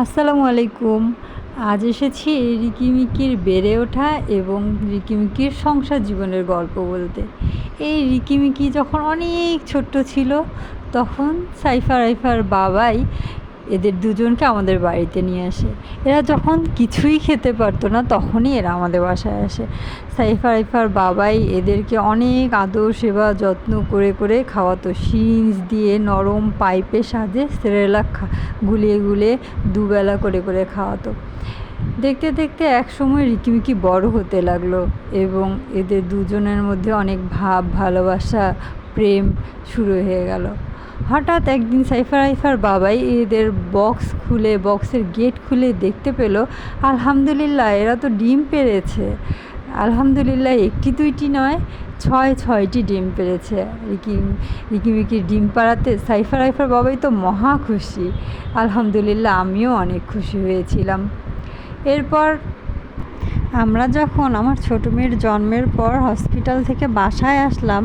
আসসালামু আলাইকুম। আজ এসেছি রিকিমিকির বেড়ে ওঠা এবং রিকিমিকির সংসার জীবনের গল্প বলতে। এই রিকিমিকি যখন অনেক ছোট্ট ছিল তখন সাইফা রাইফার বাবাই এদের দুজনকে আমাদের বাড়িতে নিয়ে আসে। এরা যখন কিছুই খেতে পারতো না তখনই এরা আমাদের বাসায় আসে। সাইফা রাইফার বাবাই এদেরকে অনেক আদর সেবা যত্ন করে করে খাওয়াতো। সিরিঞ্জ দিয়ে নরম পাইপের সাহায্যে সেরেলাক গুলিয়ে গুলিয়ে দুবেলা করে করে খাওয়াতো। দেখতে দেখতে একসময় রিকিমিকি বড় হতে লাগলো এবং এদের দুজনের মধ্যে অনেক ভাব ভালোবাসা প্রেম শুরু হয়ে গেল। হঠাৎ একদিন সাইফা রাইফার বাবাই এদের বক্সের গেট খুলে দেখতে পেল, আলহামদুলিল্লাহ এরা তো ডিম পেড়েছে। আলহামদুলিল্লাহ একটি দুইটি নয়, ছয়টি ডিম পেড়েছে। রিকিমিকির ডিম পাড়াতে সাইফা রাইফার বাবাই তো মহা খুশি। আলহামদুলিল্লাহ আমিও অনেক খুশি হয়েছিলাম। এরপর আমরা যখন আমার ছোটো মেয়ের জন্মের পর হসপিটাল থেকে বাসায় আসলাম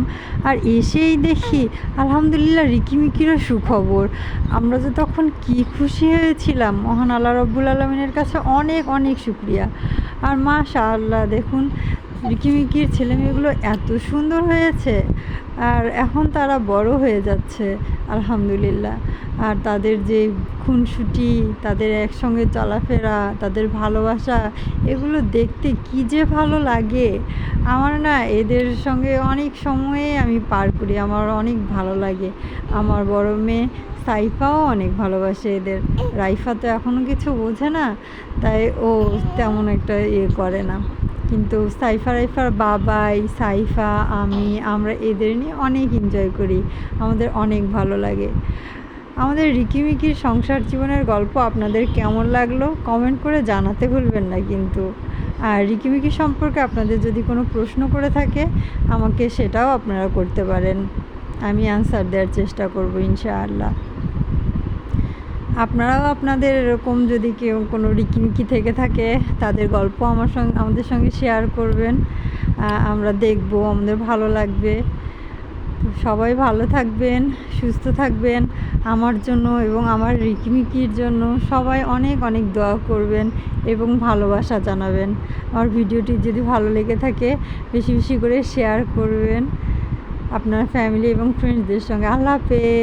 আর এসেই দেখি আলহামদুলিল্লাহ রিকিমিকিরও সুখবর। আমরা তো তখন কি খুশি হয়েছিলাম। মহান আল্লাহ রব্বুল আলমিনের কাছে অনেক অনেক শুকরিয়া। আর মাশাআল্লাহ দেখুন রিকিমিকির ছেলেমেয়েগুলো এত সুন্দর হয়েছে আর এখন তারা বড় হয়ে যাচ্ছে আলহামদুলিল্লাহ। আর তাদের যে খুনসুটি, তাদের একসঙ্গে চলাফেরা, তাদের ভালোবাসা, এগুলো দেখতে কী যে ভালো লাগে। আমার না এদের সঙ্গে অনেক সময়ে আমি পার করি, আমার অনেক ভালো লাগে। আমার বড় মেয়ে সাইফাও অনেক ভালোবাসে এদের। রাইফা তো এখনও কিছু বোঝে না, তাই ও তেমন একটা করে না। কিন্তু সাইফা রাইফার বাবাই, সাইফা, আমরা এদের নিয়ে অনেক এনজয় করি, আমাদের অনেক ভালো লাগে। আমাদের রিকিমিকির সংসার জীবনের গল্প আপনাদের কেমন লাগলো কমেন্ট করে জানাতে ভুলবেন না কিন্তু। আর রিকিমিকি সম্পর্কে আপনাদের যদি কোনো প্রশ্ন করে থাকে আমাকে সেটাও আপনারা করতে পারেন, আমি আনসার দেওয়ার চেষ্টা করব ইনশাআল্লাহ। আপনারাও আপনাদের এরকম যদি কেউ কোনো রিকিমিকি থেকে থাকে তাদের গল্প আমাদের সঙ্গে শেয়ার করবেন, আমরা দেখব, আমাদের ভালো লাগবে। সবাই ভালো থাকবেন, সুস্থ থাকবেন। আমার জন্য এবং আমার রিকিমিকির জন্য সবাই অনেক অনেক দোয়া করবেন এবং ভালোবাসা জানাবেন। আমার ভিডিওটি যদি ভালো লেগে থাকে বেশি বেশি করে শেয়ার করবেন আপনার ফ্যামিলি এবং ফ্রেন্ডসদের সঙ্গে। আল্লাহ হাফেজ।